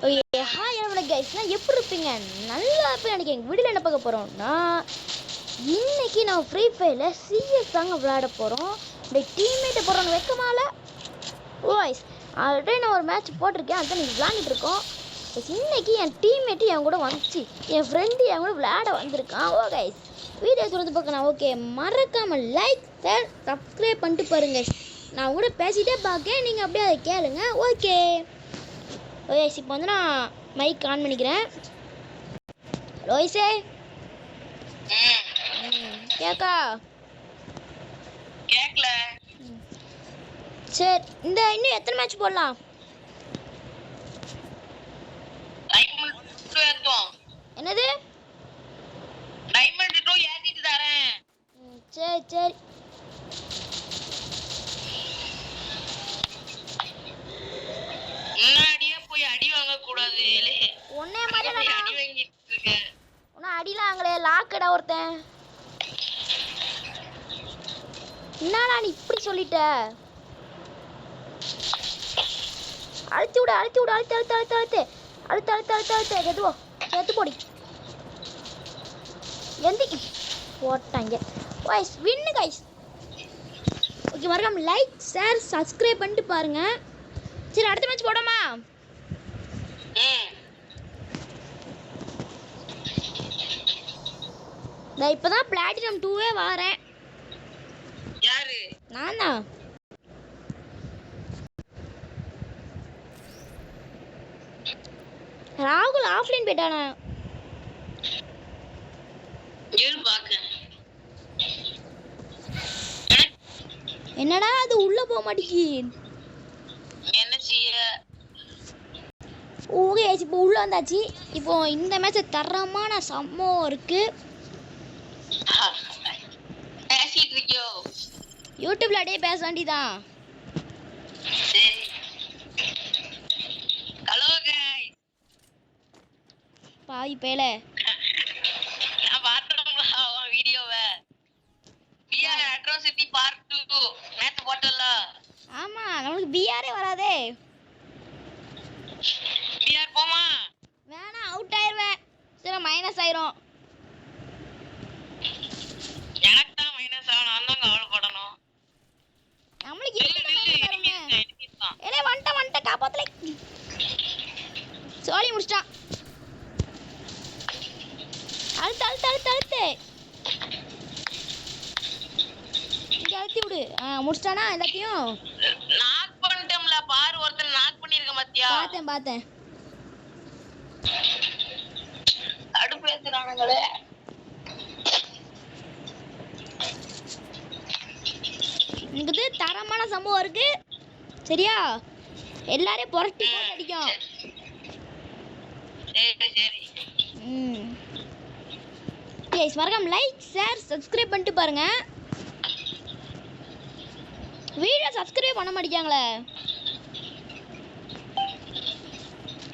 Okay hi எவ்வளோ கைஸ்னால் எப்படி இருப்பீங்க? நல்லா இருப்பேன் எனக்கு. எங்கள் வீடியோவில் என்ன பார்க்க போகிறோம்னா, இன்றைக்கி நான் ஃப்ரீ ஃபயரில் சிஎஸ் தாங்க விளையாட போகிறோம். இந்த டீம்மேட்டை போகிறவங்க வெக்கமால வாய்ஸ் ஆல்ரெடி நான் ஒரு மேட்ச் போட்டிருக்கேன். அதுதான் நீங்கள் விளையாண்டுட்டு இருக்கோம். இன்றைக்கி என் டீம்மேட்டு என் கூட வந்துச்சு, என் ஃப்ரெண்டு என் கூட விளையாட வந்திருக்கான். ஓ கைஸ் வீடியோ தொடர்ந்து பார்க்கலாம். ஓகே மறக்காமல் லைக் ஷேர் சப்ஸ்கிரைப் பண்ணிட்டு பாருங்கள். நான் கூட பேசிகிட்டே பார்க்கேன், நீங்கள் அப்படியே அதை கேளுங்க. ஓகே ஓகே இப்போ வந்து நான் மைக் ஆன் பண்ணிக்கிறேன். ரோய்ஸே கேக்கா கேக்கல. சரி இந்த இன்னும் எத்தனை மேட்ச் போடலாம்? என்னது டைமண்ட் 2 ஏத்திட்டு தரேன். சரி சரி முன்னாடியே போய் அடி வாங்க கூடாது. ஒன்னே மாதிரி அடி வாங்கிட்டு இருக்கேன். உன்ன அடிலாங்களே லாக்கடா ஒருத்தன். என்னடா நீ இப்படி சொல்லிட்ட? அழுத்தி விடு அழுத்தி விடு அழுத்து அழுத்து அழுத்து அழுத்து அழுத்து அழுத்து அழுத்து அழுத்து எதுவோ எடுத்து போடி எந்தி போட்டாங்க. வாய்ஸ் வின்னு கைஸ். ஓகே மறக்காம லைக் ஷேர் சப்ஸ்கிரைப் பண்ணிட்டு பாருங்க. சரி அடுத்த மேட்ச் போடாமா? நான் இப்பதான் பிளாட்டினம் 2 வாரேன். யாரு? நானா? ராகுல் ஆஃப்லைன் போயிட்டானா? ஏறு பாக்க. என்னடா அது உள்ள போக மாட்டேங்குது. என்ன செய்ய? ஓகே இப்போ உள்ள வந்தாச்சு. இப்போ இந்த மேட்ச் தரமான சம்பவம் இருக்கு. பேசிட்டு இருக்கியோ? யூடியூப்ல அப்படியே பேச வேண்டியதான். சரி. Hello guys. பாவி பேல. நான் பார்த்தேன்ல அவன் வீடியோவை. பிஆர் அட்ரோசிட்டி பார்ட் 2 நேத்து போட்டல. ஆமா நமக்கு பிஆரே வராதே. பிஆர் போமா? வேணா அவுட் ஆயிருவேன். சரி மைனஸ் ஆயிரும். எனக்கு தான் மைனஸ் ஆகும். நான் தான் கவலைப்படணும். நம்மளுக்கு எனிமிதான். ஏலே வந்துட்ட காப்பாத்தல. சோலி முடிச்சான். அழுத்து அழுத்து அழுத்து அழுத்து இங்க அழுத்தி விடு. முடிச்சிட்டானா எல்லாத்தையும்? நாக் பண்ணிட்டோம்ல. பாரு ஒருத்தன் நாக் பண்ணிருக்க மத்தியா? பார்த்தேன் பார்த்தேன். அடுப்பு ஏத்துறானுங்களே. இங்குது தரமான சம்பவம் இருக்கு. சரியா? எல்லாரையும் புரட்டி போட்டு அடிக்கும். சரி சரி. கைஸ் மறக்காம லைக் ஷேர் சப்ஸ்கிரைப் பண்ணிட்டு பாருங்க. வீடியோ சப்ஸ்கிரைப் பண்ண மாட்டேங்காங்களே.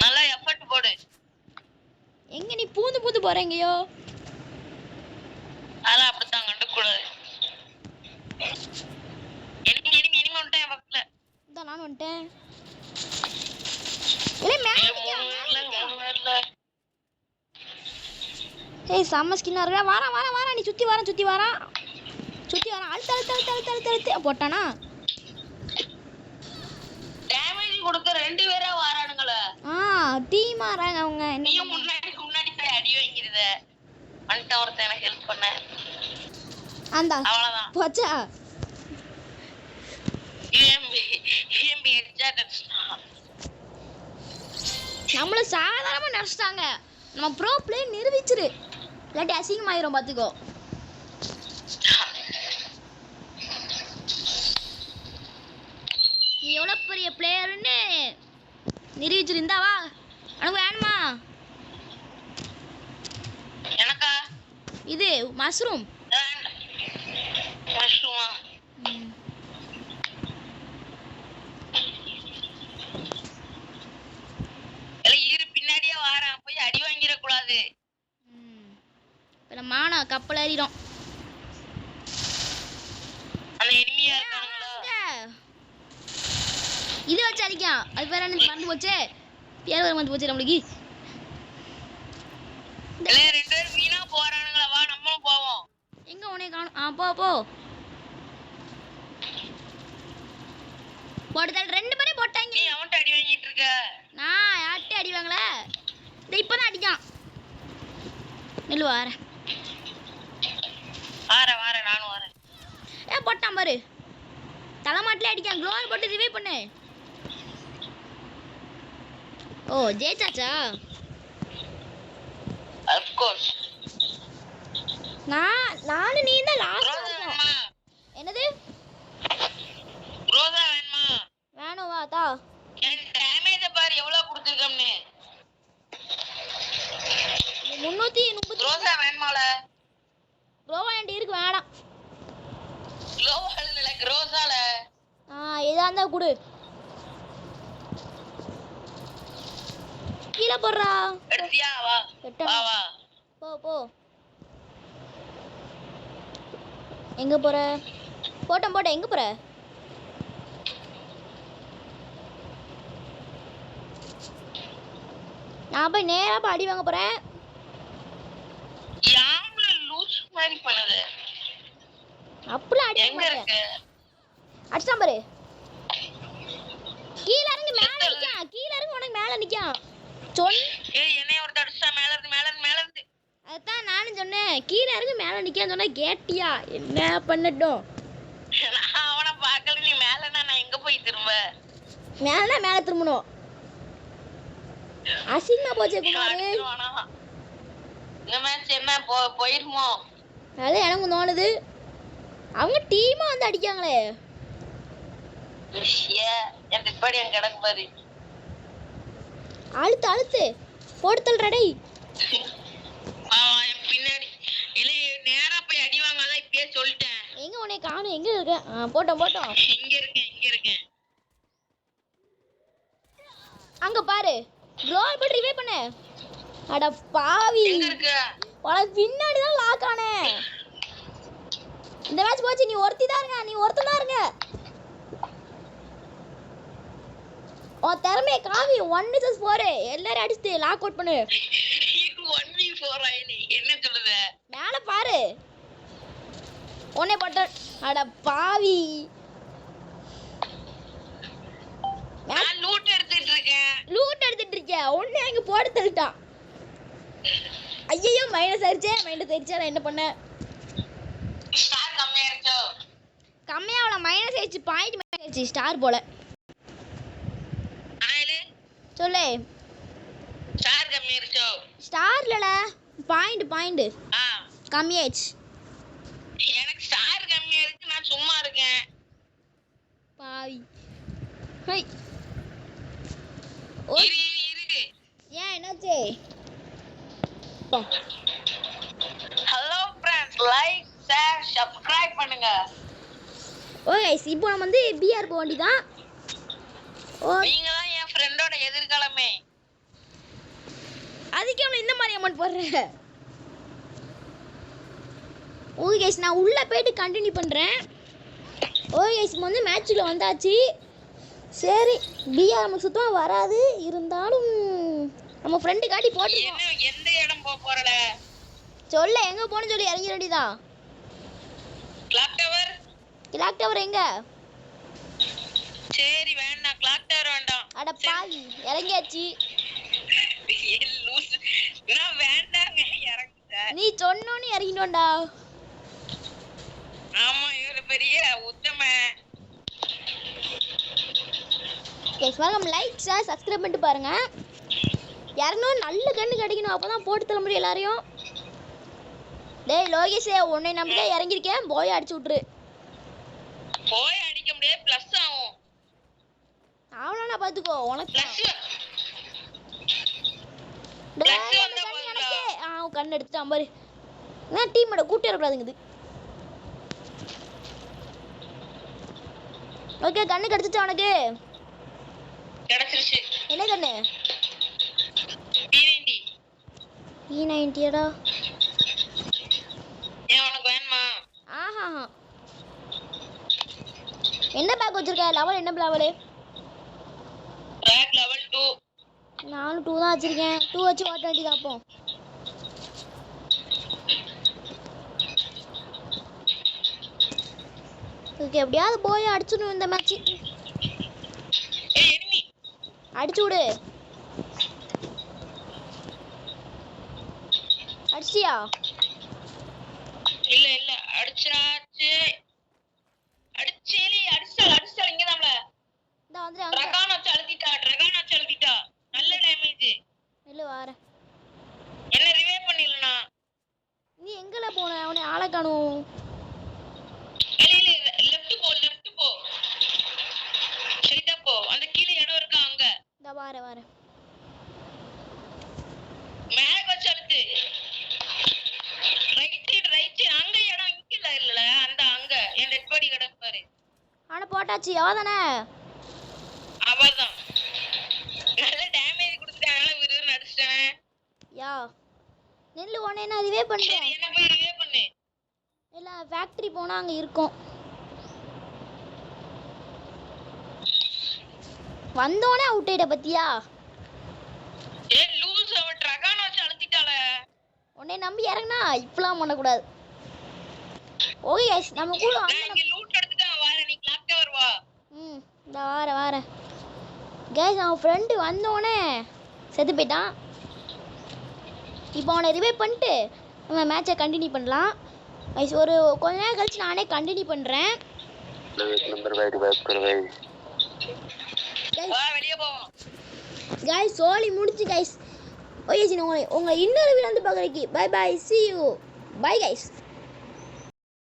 நல்லா எஃபர்ட் போடு. எங்க நீ பூந்து பூந்து போறீங்கயோ? அத அப்படிதான் கண்டுக்கூடாது. எனிமி வந்துட்டேன் பக்கத்துல. இத நான் வந்துட்டேன். ஏலே மேல வரல. ஏய் சம்ம ஸ்கின்னா இருக்கா. வாரா நீ சுத்தி வாரா அழுத்து அழுத்து அழுத்து அழுத்து அழுத்து அழுத்து போட்டானா? டேமேஜ் கொடுக்க ரெண்டு பேரா வரானுங்களே. டீம் ஆறாங்க அவங்க. நீயும் முன்னாடி போய் அடி வாங்கிருத. வந்துட்ட ஒருத்தன் எனக்கு ஹெல்ப் பண்ண. அந்த அவ்வளவுதான் போச்சா? EMB நம்மள சாதாரணமா நினைச்சிட்டாங்க. நம்ம ப்ரோ பிளே நிரூபிச்சிரு. இல்லாட்டி அசிங்கமாயிரும் பாத்துக்கோ. நீ எவ்வளவு பெரிய பிளேயர்னு நிரூபிச்சிருந்தா வா. உனக்கு வேணுமா? எனக்கா? இது மஷ்ரூம். மஷ்ரூமா? பின்னாடியே வாரான். போய் அடி வாங்கிட கூடாது. இப்ப மான கப்பல் ஏறிடும். அந்த எனிமியா இருக்காங்களா? இது வச்சு அடிக்கான். அது பேர் என்ன மறந்து போச்சு? யார் வர வந்து போச்சு நம்மளுக்கு இல்ல ரெண்டு பேரும் வீணா போறானுங்களா வா நம்மளும் போவோம் எங்க உன்னை காணும் போ போ போட்டுதல் 2 பேரும் போட்டாங்க நீ அவன்கிட்ட அடி வாங்கிட்டு இருக்க நான் யார்கிட்ட அடி வாங்கல இப்பதான் அடிக்கான் நில்லு வார வார நானும் வரேன் போட்டான் பாரு தலைமாட்டிலே அடிக்கான் க்ளோவல் போட்டு ரிவைவ் பண்ணு ஓ ஜெயிச்சாச்சா ஆஃப் கோர்ஸ் நானு நீ தான் லாஸ்ட் என்னது ரோசா வேணுமா வேணும் வா தா என் டேமேஜ் பாரு எவ்வளவு கொடுத்திருக்கோம்னு 330 ரோசா வேணுமால ரோவா என்கிட்ட இருக்கு வேணாம் க்ளோவல் இல்ல ரோசால இதா இருந்தா குடு கீழே போடுறா எடுத்தியா வா வா போ போ எங்க போற போட்டோம் எங்க போற நான் போய் நேரா போய் அடி வாங்க போறேன் யாம்ல லூஸ் மாதிரி பண்ணுது அப்படிலாம் அடி எங்க இருக்கு அடிச்சான் பாரு கீழ இறங்கி மேல நிக்கான் கீழ இறங்கி உனக்கு மேல நிக்கான் ஏய் என்னைய ஒரு தடசா மேல இருந்து அதான் நானும் சொன்னேன் கீழ இறங்கி மேல நிக்கான்னு சொன்னா கேட்டியா என்ன பண்ணட்டும் நான் அவனை பார்க்கல நீ மேலனா நான் எங்க போய் திரும்ப மேல திரும்பணும் அசிங்கமா போச்சே குமாரு இந்த மேட்ச் என்ன போயிருமோ அது எனக்கு தோணுது அவங்க டீமா வந்து அடிக்காங்களே எனக்கு இப்படி என் கிடக்கு பாரு அழுத்து போட்டு தள்ளுறடை பின்னாடி இல்ல நேரா போய் அடி வாங்காதான் இப்பயே சொல்லிட்டேன் எங்க உன்னை காணும் எங்க இருக்க போட்டோம் இங்க இருக்கேன் அங்க பாரு க்ளோவல் போட்டு ரிவைவ் பண்ணு அட பாவி எங்க இருக்க உனக்கு பின்னாடி தான் லாக் ஆனே இந்த மேட்ச் போச்சு நீ ஒருத்தன் தான் இருங்க உன் திறமைய காமி 1-4 எல்லாரும் அடிச்சு லாக் அவுட் பண்ணு 1v4 என்ன சொல்லுத மேல பாரு உன்னை போட்ட அட பாவி நான் லூட் எடுத்துட்டு இருக்கேன் உன்னை அங்க போட்டு தள்ளிட்டான் ஐயோ மைனஸ் ஆயிடுச்சே நான் என்ன பண்ணேன் ஸ்டார் கம்மியா அவள மைனஸ் ஆயிடுச்சு பாயிண்ட் மைனஸ் ஆயிடுச்சு ஸ்டார் போல சொல்லு ஸ்டார் கம்மியாயிருச்சோ ஸ்டார்லல பாயிண்ட் கம்மியாயிடுச்சு எனக்கு ஸ்டார் கம்மியாயிருக்கு நான் சும்மா இருக்கேன் பாவி ஹை இரு ஏன் என்னாச்சு hello friends like share subscribe பண்ணுங்க ஓகே இப்போ நம்ம வந்து பிஆர் போக வேண்டியதான் நீங்க தான் என் ஃப்ரெண்டோட எதிர்காலமே அதுக்கே அவனை இந்த மாதிரி அமௌண்ட் போடுற ஓகே கைஸ் நான் உள்ள போயிட்டு கண்டினியூ பண்றேன் ஓகே கைஸ் வந்து மேட்ச்ல வந்தாச்சு சரி பிஆர் நமக்கு சுத்தமா வராது இருந்தாலும் நம்ம ஃப்ரெண்டு காட்டி போட்டுருக்கோம் எந்த இடம் போறல சொல்ல எங்க போன்னு சொல்லி இறங்கி ரெடிதான் கிளாக் டவர் எங்க சரி வேண்டாம் கிளாக் டவர் வேண்டாம் அட பாவி இறங்கியாச்சு நான் வேண்டாங்க இறங்குங்க நீ சொன்னோன்னு இறங்கிட்டோம்டா ஆமா இவரு பெரிய உத்தம கைஸ் வாங்க லைக் ஷேர் சப்ஸ்கிரைப் பண்ணிட்டு பாருங்க யாரனும் நல்ல கண்ணு கிடைக்கணும் அப்பதான் போட்டு தர முடியும் எல்லாரையும் டேய் லோகேஷே உன்னை நம்பிதான் இறங்கிருக்கேன் போய் அடிச்சு விட்டுரு போய் அடிக்க முடியாது பிளஸ் ஆகும் அவனா பாத்துக்கோ உனக்கு கண்ணு எடுத்துட்டான் பாரு நான் டீமோட கூட்டி வரக்கூடாதுங்குது ஓகே கண்ணு கிடைச்சிச்சா உனக்கு கிடைச்சிருச்சு என்ன கண்ணு P90 E90டா ஏன் உனக்கு வேணுமா ஆஹா என்ன பேக் வச்சிருக்க லெவல் என்ன லெவல் ரேக் லெவல் 2 நானும் 2 தான் வச்சிருக்கேன். 2 வச்சு ஓட்ட வேண்டியதான் அப்போ. ஓகே, எப்படியாவது போய் அடிச்சிடணும் இந்த மேட்ச். ஏய் எனிமி. அடிச்சு விடு. அடிச்சியா? இல்ல இல்ல அடிச்சாச்சு. அடிச்சேலி அடிச்சால் இங்க தான்ல. இந்த வந்து அங்க ட்ராகன் வச்சு அழுத்திட்டா. நல்ல டேமேஜ். இல்ல வார. என்ன ரிவைவ் பண்ணிலனா? நீ எங்கல போன? அவனை ஆளை காணோம். இல்ல லெஃப்ட் போ. ஸ்ட்ரைட்டா போ. அந்த கீழ இடம் இருக்கா அங்க. இந்த வார. மேக் வச்சு அழுத்து. ரைட் அங்க இடம் இங்க இல்ல அந்த அங்க என் டெட் பாடி கிடப்பாரு. ஆனா போட்டாச்சு. அவதானே? அவதான். நல்ல டேமேஜ் கொடுத்துட்டாங்க. விருது அடிச்சிட்டேன். யா நெல்லு உடனே நான் ரிவே பண்றேன். என்ன போய் ரிவைவ் பண்ணு. இல்ல ஃபேக்டரி போனா அங்க இருக்கும். வந்தோனே அவுட் ஆயிட்ட பத்தியா? ஏய் லூஸ் அவ ட்ராகன் வச்சு அழுத்திட்டால. உன்னை நம்பி இறங்கினா இப்பலாம் பண்ணக்கூடாது. ஓகே கைஸ், நம்ம கூட நான் இங்க லூட் எடுத்துட்டேன். வாரேன், நீ கிளாக் டவர் வா. இந்த வார கைஸ், அவன் ஃப்ரெண்டு வந்தோடனே செத்து போயிட்டான். இப்போ அவனை ரிவைவ் பண்ணிட்டு நம்ம மேட்சை கண்டினியூ பண்ணலாம். கைஸ், ஒரு கொஞ்ச நேரம் கழிச்சு நானே கண்டினியூ பண்ணுறேன். வா வெளிய போவோம். கைஸ் சோலி முடிச்சு கைஸ். ஓகே, உங்களை இன்னொரு வீடியோ வந்து பார்க்குறேன். Bye bye, see you. Bye guys.